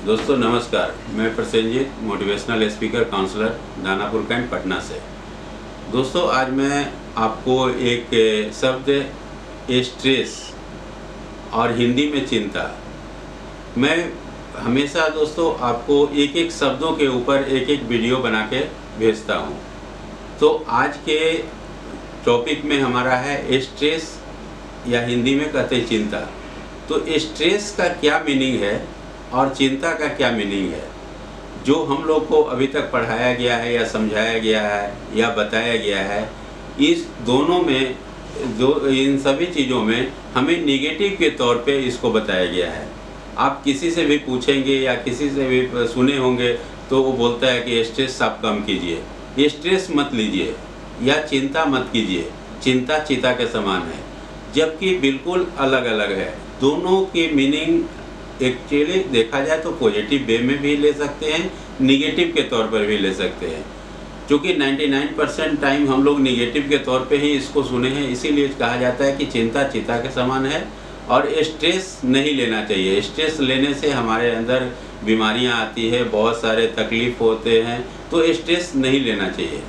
दोस्तों नमस्कार, मैं Prasenjit motivational speaker counsellor Danapur Cantt Patna से। दोस्तों आज मैं आपको एक शब्द स्ट्रेस और हिंदी में चिंता, मैं हमेशा दोस्तों आपको एक एक शब्दों के ऊपर एक एक वीडियो बना के भेजता हूँ। तो आज के टॉपिक में हमारा है स्ट्रेस या हिंदी में कहते हैं चिंता। तो स्ट्रेस का क्या मीनिंग है और चिंता का क्या मीनिंग है, जो हम लोग को अभी तक पढ़ाया गया है या समझाया गया है या बताया गया है, इस दोनों में इन सभी चीज़ों में हमें निगेटिव के तौर पे इसको बताया गया है। आप किसी से भी पूछेंगे या किसी से भी सुने होंगे तो वो बोलता है कि स्ट्रेस आप कम कीजिए, स्ट्रेस मत लीजिए या चिंता मत कीजिए, चिंता चिता के समान है, जबकि बिल्कुल अलग अलग है। दोनों की मीनिंग एक्चुअली देखा जाए तो पॉजिटिव वे में भी ले सकते हैं, निगेटिव के तौर पर भी ले सकते हैं। क्योंकि 99% टाइम हम लोग निगेटिव के तौर पे ही इसको सुने हैं, इसीलिए कहा जाता है कि चिंता चिता के समान है और स्ट्रेस नहीं लेना चाहिए। स्ट्रेस लेने से हमारे अंदर बीमारियां आती है, बहुत सारे तकलीफ होते हैं, तो स्ट्रेस नहीं लेना चाहिए।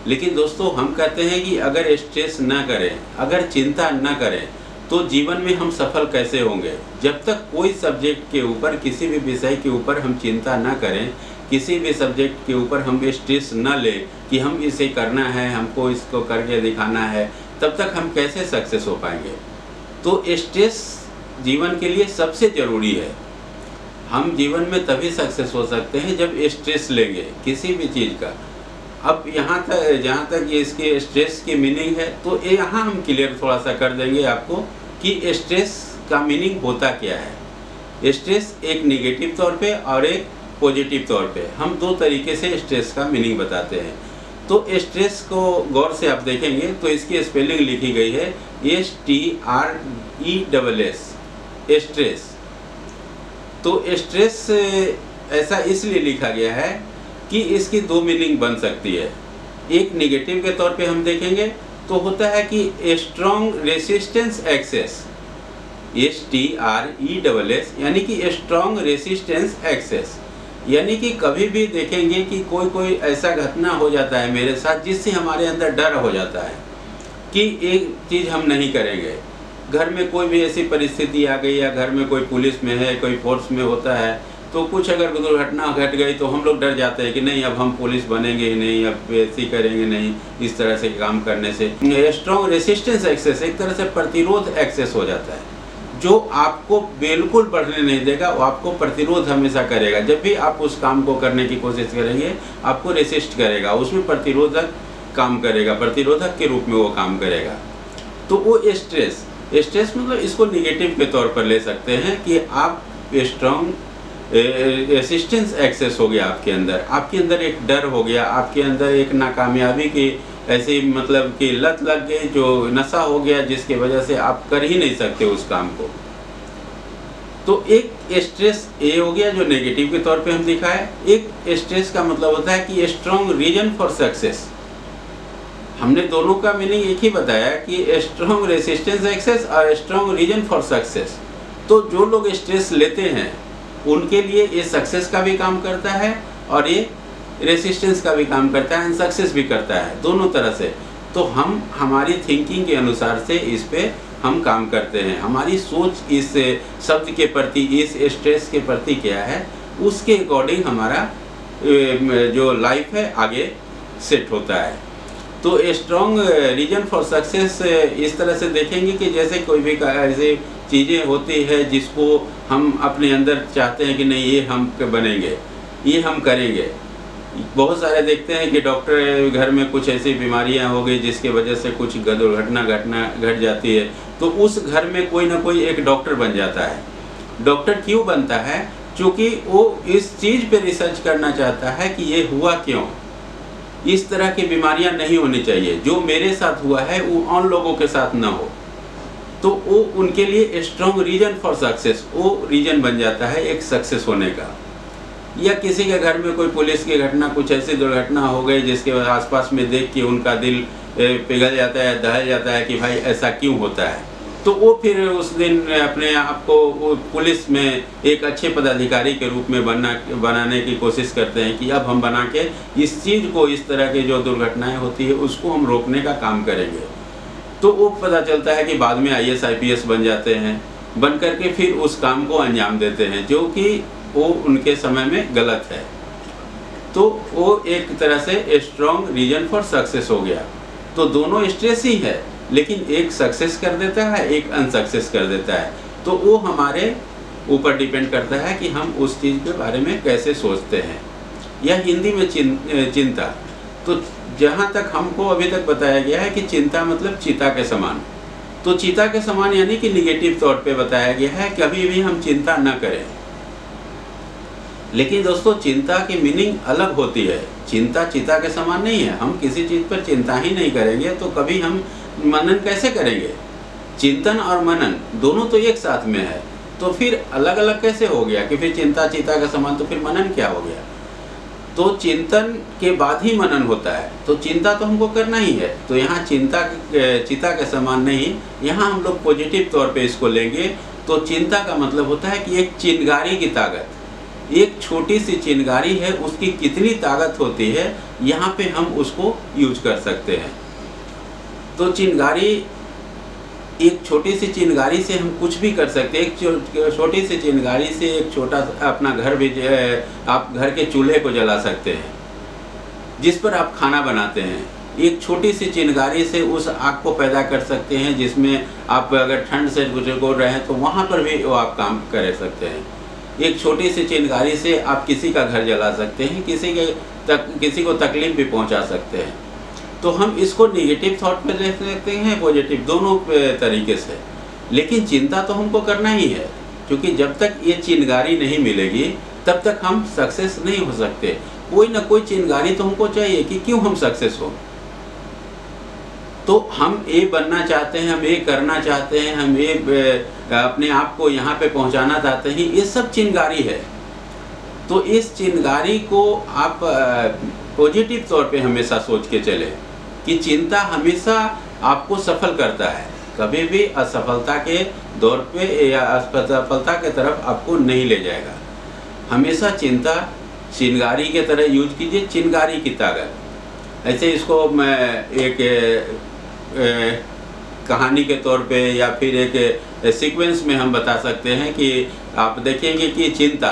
लेकिन दोस्तों हम कहते हैं कि अगर स्ट्रेस ना करें, अगर चिंता ना करें तो जीवन में हम सफल कैसे होंगे। जब तक कोई सब्जेक्ट के ऊपर, किसी भी विषय के ऊपर हम चिंता ना करें, किसी भी सब्जेक्ट के ऊपर हम स्ट्रेस न लें कि हम इसे करना है, हमको इसको करके दिखाना है, तब तक हम कैसे सक्सेस हो पाएंगे। तो स्ट्रेस जीवन के लिए सबसे ज़रूरी है। हम जीवन में तभी सक्सेस हो सकते हैं जब स्ट्रेस लेंगे किसी भी चीज़ का। अब यहाँ तक जहाँ तक ये इसके स्ट्रेस की मीनिंग है, तो यहाँ हम क्लियर थोड़ा सा कर देंगे आपको कि स्ट्रेस का मीनिंग होता क्या है। स्ट्रेस एक नेगेटिव तौर पे और एक पॉजिटिव तौर पे, हम दो तरीके से स्ट्रेस का मीनिंग बताते हैं। तो स्ट्रेस को गौर से आप देखेंगे तो इसकी स्पेलिंग लिखी गई है STRESS, स्ट्रेस। तो स्ट्रेस ऐसा इसलिए लिखा गया है कि इसकी दो मीनिंग बन सकती है। एक नेगेटिव के तौर पे हम देखेंगे तो होता है कि स्ट्रॉन्ग रेसिस्टेंस एक्सेस, STRESS, यानी कि स्ट्रॉन्ग रेसिस्टेंस एक्सेस, यानी कि कभी भी देखेंगे कि कोई ऐसा घटना हो जाता है मेरे साथ जिससे हमारे अंदर डर हो जाता है कि एक चीज़ हम नहीं करेंगे। घर में कोई भी ऐसी परिस्थिति आ गई या घर में कोई पुलिस में है, कोई फोर्स में होता है, तो कुछ अगर दुर्घटना घट गई तो हम लोग डर जाते हैं कि नहीं अब हम पुलिस बनेंगे ही नहीं, अब ऐसी करेंगे नहीं, इस तरह से काम करने से स्ट्रॉन्ग रेसिस्टेंस एक्सेस, एक तरह से प्रतिरोध एक्सेस हो जाता है, जो आपको बिल्कुल बढ़ने नहीं देगा, वो आपको प्रतिरोध हमेशा करेगा। जब भी आप उस काम को करने की कोशिश करेंगे आपको रेसिस्ट करेगा, उसमें प्रतिरोधक काम करेगा, प्रतिरोधक के रूप में वो काम करेगा। तो वो स्ट्रेस मतलब इसको निगेटिव के तौर पर ले सकते हैं कि आप स्ट्रॉन्ग रेसिस्टेंस एक्सेस हो गया आपके अंदर एक डर हो गया, आपके अंदर एक नाकामयाबी की ऐसी मतलब कि लत लग गई, जो नशा हो गया जिसकी वजह से आप कर ही नहीं सकते उस काम को। तो एक स्ट्रेस ये हो गया जो नेगेटिव के तौर पे हम दिखाए। एक स्ट्रेस का मतलब होता है कि स्ट्रॉन्ग रीजन फॉर सक्सेस। हमने दोनों का मीनिंग एक ही बताया कि स्ट्रॉन्ग रेसिस्टेंस एक्सेस और स्ट्रॉन्ग रीजन फॉर सक्सेस। तो जो लोग स्ट्रेस लेते हैं उनके लिए ये सक्सेस का भी काम करता है और ये रेसिस्टेंस का भी काम करता है, सक्सेस भी करता है, दोनों तरह से। तो हम हमारी थिंकिंग के अनुसार से इस पे हम काम करते हैं। हमारी सोच इस शब्द के प्रति, इस स्ट्रेस के प्रति क्या है, उसके अकॉर्डिंग हमारा जो लाइफ है आगे सेट होता है। तो स्ट्रॉन्ग रीजन फॉर सक्सेस इस तरह से देखेंगे कि जैसे कोई भी ऐसी चीज़ें होती है जिसको हम अपने अंदर चाहते हैं कि नहीं ये हम बनेंगे, ये हम करेंगे। बहुत सारे देखते हैं कि डॉक्टर घर में कुछ ऐसी बीमारियां हो गई जिसके वजह से कुछ दुर्घटना घट जाती है, तो उस घर में कोई ना कोई एक डॉक्टर बन जाता है। डॉक्टर क्यों बनता है? क्योंकि वो इस चीज़ पे रिसर्च करना चाहता है कि ये हुआ क्यों, इस तरह की बीमारियां नहीं होनी चाहिए, जो मेरे साथ हुआ है वो और लोगों के साथ ना हो। तो वो उनके लिए स्ट्रॉन्ग रीजन फॉर सक्सेस, वो रीजन बन जाता है एक सक्सेस होने का। या किसी के घर में कोई पुलिस की घटना, कुछ ऐसी दुर्घटना हो गई जिसके आसपास में देख के उनका दिल पिघल जाता है, दहल जाता है कि भाई ऐसा क्यों होता है। तो वो फिर उस दिन अपने आप को वो पुलिस में एक अच्छे पदाधिकारी के रूप में बनाने की कोशिश करते हैं कि अब हम बना के इस चीज़ को, इस तरह की जो दुर्घटनाएं होती है उसको हम रोकने का काम करेंगे। तो वो पता चलता है कि बाद में IAS IPS बन जाते हैं, बन करके फिर उस काम को अंजाम देते हैं जो कि वो उनके समय में गलत है। तो वो एक तरह से स्ट्रॉन्ग रीजन फॉर सक्सेस हो गया। तो दोनों स्ट्रेस ही है, लेकिन एक सक्सेस कर देता है, एक अनसक्सेस कर देता है। तो वो हमारे ऊपर डिपेंड करता है कि हम उस चीज़ के बारे में कैसे सोचते हैं। यह हिंदी में चिंता। तो जहाँ तक हमको अभी तक बताया गया है कि चिंता मतलब चीता के समान। तो चीता के समान यानी कि निगेटिव तौर पे बताया गया है, कभी भी हम चिंता न करें। लेकिन दोस्तों चिंता की मीनिंग अलग होती है। चिंता चीता के समान नहीं है। हम किसी चीज़ पर चिंता ही नहीं करेंगे तो कभी हम मनन कैसे करेंगे? चिंतन और मनन दोनों तो एक साथ में है, तो फिर अलग अलग कैसे हो गया कि फिर चिंता चीता के समान, तो फिर मनन क्या हो गया? तो चिंतन के बाद ही मनन होता है। तो चिंता तो हमको करना ही है। तो यहाँ चिंता चीता के समान नहीं, यहाँ हम लोग पॉजिटिव तौर पे इसको लेंगे। तो चिंता का मतलब होता है कि एक चिंगारी की ताकत, एक छोटी सी चिंगारी है, उसकी कितनी ताकत होती है, यहाँ पे हम उसको यूज कर सकते हैं। तो चिंगारी, एक छोटी सी चिंगारी से हम कुछ भी कर सकते हैं। एक छोटी सी चिंगारी से एक छोटा अपना घर भी, आप घर के चूल्हे को जला सकते हैं जिस पर आप खाना बनाते हैं। एक छोटी सी चिंगारी से उस आग को पैदा कर सकते हैं जिसमें आप अगर ठंड से गुजर रहे हैं तो वहाँ पर भी वो आप काम कर सकते हैं। एक छोटी सी चिंगारी से आप किसी का घर जला सकते हैं, किसी को तकलीफ भी पहुँचा सकते हैं। तो हम इसको नेगेटिव थॉट में देख सकते हैं, पॉजिटिव, दोनों तरीके से। लेकिन चिंता तो हमको करना ही है, क्योंकि जब तक ये चिंगारी नहीं मिलेगी तब तक हम सक्सेस नहीं हो सकते। कोई ना कोई चिंगारी तो हमको चाहिए कि क्यों हम सक्सेस हो। तो हम ये बनना चाहते हैं, हम ये करना चाहते हैं, हम ये अपने आप को यहाँ पे पहुँचाना चाहते हैं, ये सब चिंगारी है। तो इस चिंगारी को आप पॉजिटिव तौर पे हमेशा सोच के चले कि चिंता हमेशा आपको सफल करता है, कभी भी असफलता के दौर पे या असफलता के तरफ आपको नहीं ले जाएगा। हमेशा चिंता चिंगारी के तरह यूज कीजिए, चिंगारी की ताकत। ऐसे इसको मैं एक कहानी के तौर पे या फिर एक सीक्वेंस में हम बता सकते हैं कि आप देखेंगे कि चिंता,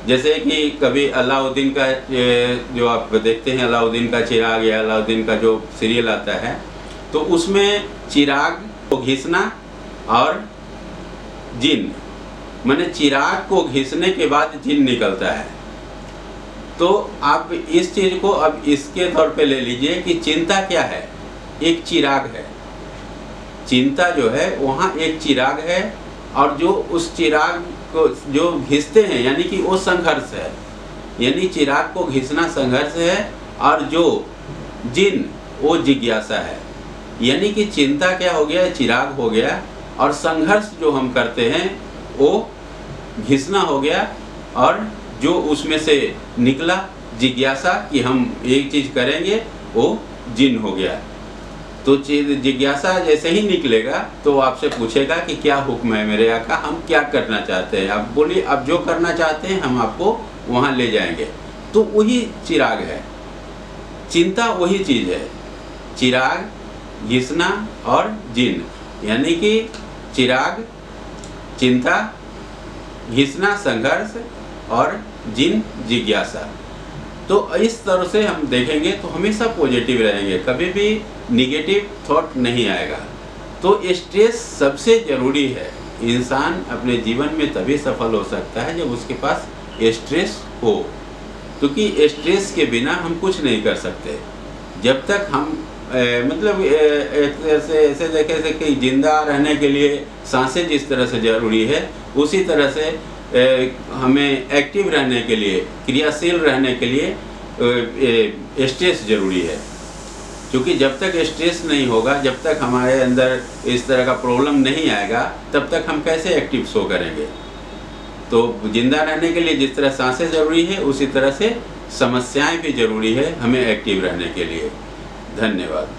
जैसे कि कभी अलाउद्दीन का, जो आप देखते हैं अलाउद्दीन का चिराग या अलाउद्दीन का जो सीरियल आता है, तो उसमें चिराग को घिसना और जिन, माने चिराग को घिसने के बाद जिन निकलता है। तो आप इस चीज़ को अब इसके तौर पे ले लीजिए कि चिंता क्या है? एक चिराग है। चिंता जो है वहाँ एक चिराग है, और जो उस चिराग को जो घिसते हैं यानी कि वो संघर्ष है, यानी चिराग को घिसना संघर्ष है, और जो जिन वो जिज्ञासा है। यानी कि चिंता क्या हो गया? चिराग हो गया, और संघर्ष जो हम करते हैं वो घिसना हो गया, और जो उसमें से निकला जिज्ञासा कि हम एक चीज़ करेंगे, वो जिन हो गया। तो जिज्ञासा जैसे ही निकलेगा तो आपसे पूछेगा कि क्या हुक्म है मेरे आका, हम क्या करना चाहते हैं। आप बोलिए, आप जो करना चाहते हैं हम आपको वहाँ ले जाएंगे। तो वही चिराग है, चिंता वही चीज़ है, चिराग, घिसना और जिन। यानी कि चिराग चिंता, घिसना संघर्ष और जिन जिज्ञासा। तो इस तरह से हम देखेंगे तो हमेशा पॉजिटिव रहेंगे, कभी भी निगेटिव थॉट नहीं आएगा। तो स्ट्रेस सबसे ज़रूरी है। इंसान अपने जीवन में तभी सफल हो सकता है जब उसके पास स्ट्रेस हो, क्योंकि स्ट्रेस के बिना हम कुछ नहीं कर सकते। जब तक हम मतलब ऐसे देखे से कि जिंदा रहने के लिए सांसें जिस तरह से ज़रूरी है, उसी तरह से हमें एक्टिव रहने के लिए, क्रियाशील रहने के लिए स्ट्रेस ज़रूरी है। क्योंकि जब तक स्ट्रेस नहीं होगा, जब तक हमारे अंदर इस तरह का प्रॉब्लम नहीं आएगा, तब तक हम कैसे एक्टिव शो करेंगे। तो जिंदा रहने के लिए जिस तरह सांसें ज़रूरी है, उसी तरह से समस्याएं भी ज़रूरी है हमें एक्टिव रहने के लिए। धन्यवाद।